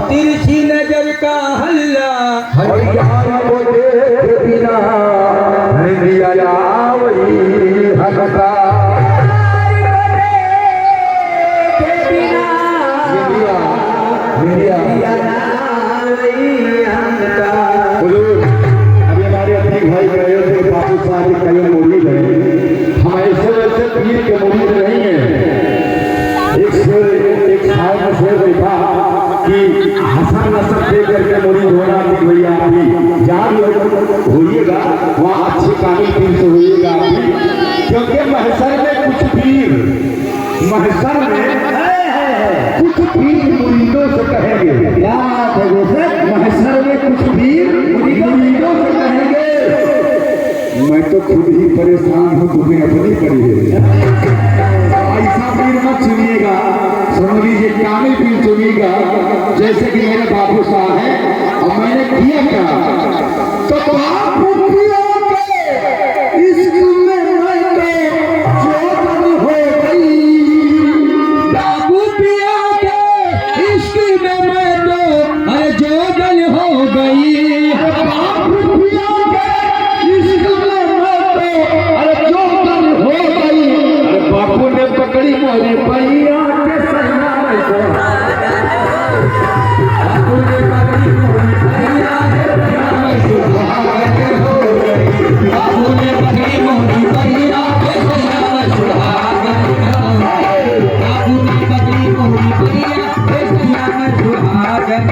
तिरछी नजर का हल्ला होइएगा वहाँ अच्छे काबिल पीर से होइएगा, क्योंकि महशर में कुछ पीर महशर में कुछ पीर मुरीदों से कहेंगे। क्या बात है दोस्त, महशर में कुछ पीर मुरीदों से कहेंगे मैं तो खुद ही परेशान हूँ, तुम्हें अपनी पड़ी है। ऐसा पीर मत चुनिएगा, समझ लीजिए कामिल पीर चुनिएगा। जैसे कि मेरे बाबू साहब हैं और मैंने किया क्या, तो बाबू पिया के इश्क में मैं तो जोगन हो गई। बाबू पिया के इश्क में मैं तो जोगन हो गई। बाबू पिया के इश्क में मैं तो जोगन हो गई। बाबू ने पकड़ी मोरी पैया के सैया में को, बाबू ने पकड़ी मोरी पैया के सैया में को, बाबू ने पकड़ी मोरी पैया के सैया में सुहागन हो गई। बाबू ने पकड़ी मोरी पैया के सैया में सुहागन हो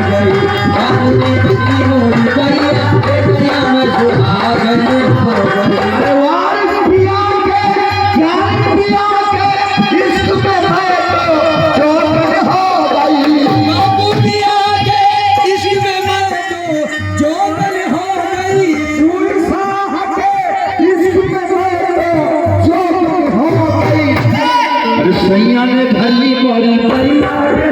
गई। बाबू ने पकड़ी मोरी पैया के सैया में सुहागन हो गई। बाबू ने पकड़ी मोरी पैया के सैया में सुहागन हो गई। सैया ने भली मोरी पैया के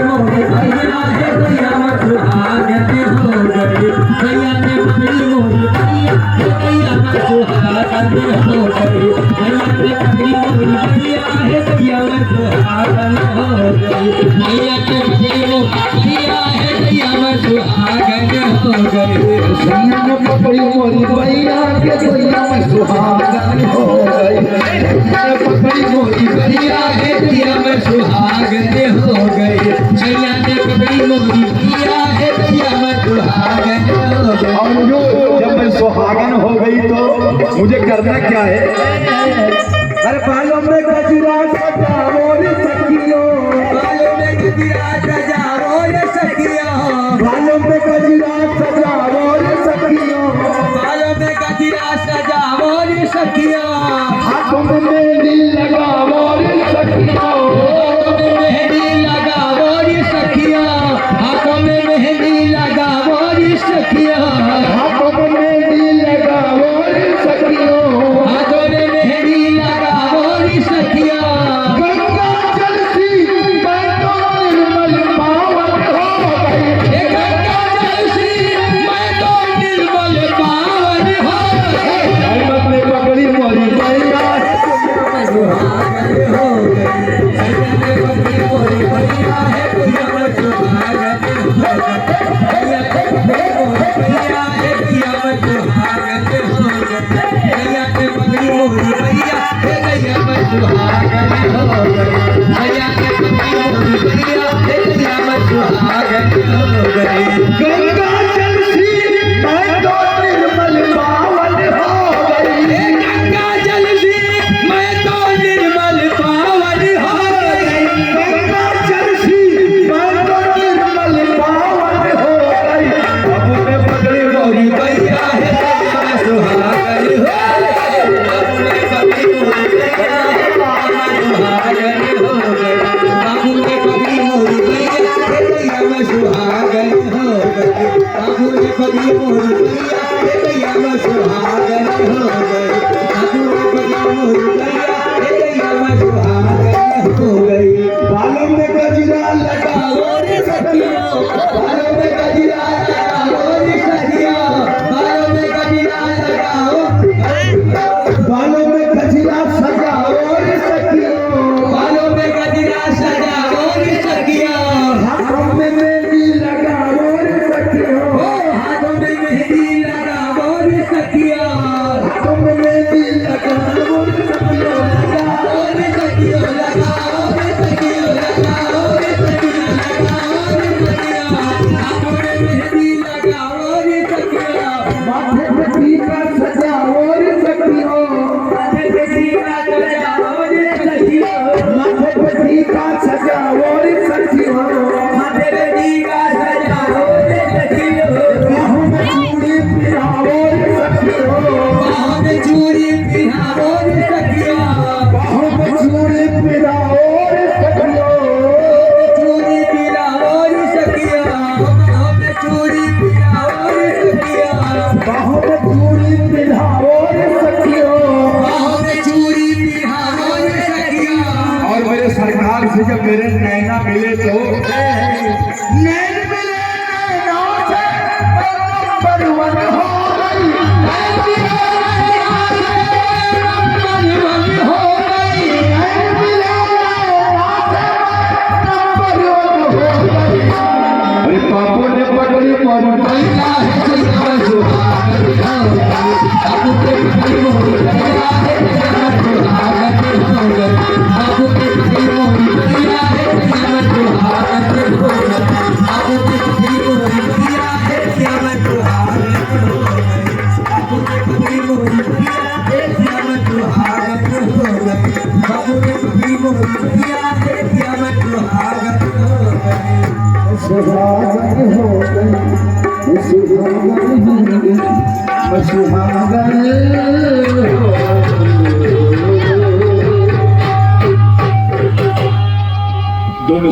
मोरी पैया के सैया में सुहागन हो गई। सैया ने पकड़ी मोरी पैया के सैया में सुहागन हो गई। सैया ने पकड़ी मोरी पैया के सैया में सुहागन हो गई। सैया ने पकड़ी मोरी पैया के सैया में सुहागन हो गई। सैया ने पकड़ी मोरी पैया के सैया में सुहागन हो गई। पकड़ी मोरी पैया के सैया में सुहागन हो गई। सैया ने पकड़ी मोरी पैया के सैया में सुहागन हो गई। और जब मैं सुहागन हो गई तो मुझे करना क्या है, अरे बालों में गजरा सजाओ रे सखियों, बालों में गजरा सजाओ रे सखियों, बालों में गजरा सजाओ रे सखियों, बालों में गजरा सजाओ रे सखियों, हाथों में मेहंदी लगाओ रे सखियों, हाथों में मेहंदी लगाओ रे सखियों, हाथों में मेहंदी लगाओ रे सखियों, हाथों में मेहंदी लगाओ रे सखियों, हाथों में मेहंदी लगाओ रे सखियों। गंगा जल सी मैं तो निर्मल पावन हो गई। गंगा जल सी मैं तो निर्मल पावन हो गई। ने पकड़ी मोरी पैया सुहागन हो गई। सैया ने पकड़ी मोरी पैया है सैया में सुहागन हो गई। सैया ने पकड़ी मोरी पैया है सैया में सुहागन हो गई। सैया ने पकड़ी मोरी पैया है सैया में सुहागन हो गई। सैया ने पकड़ी मोरी पैया है सैया में सुहागन हो गई। गंगा जल सी मैं तो निर्मल पावन हो गई। गंगा जल सी मैं तो निर्मल आग से जब मेरे नैना मिले तो नैन मिले नैनों से नंबर वन हो गई, नैन मिले नैनों से नंबर वन हो गई, नैन मिले नैनों से नंबर वन हो गई। अरे पापों ने पकड़ी मोर मैया है कोई सुहागन हो गई, बाबू के पति मोरी भैया है कियामत सुहागन हो गई, बाबू के पति मोरी भैया है कियामत सुहागन हो गई, बाबू के पति मोरी भैया है कियामत सुहागन हो गई, बाबू के पति मोरी भैया है कियामत सुहागन हो गई, बाबू के पति मोरी भैया है कियामत सुहागन हो गई। सुहागन हो गई, सुहागन हो गई, सुहागन हो गई। दोनों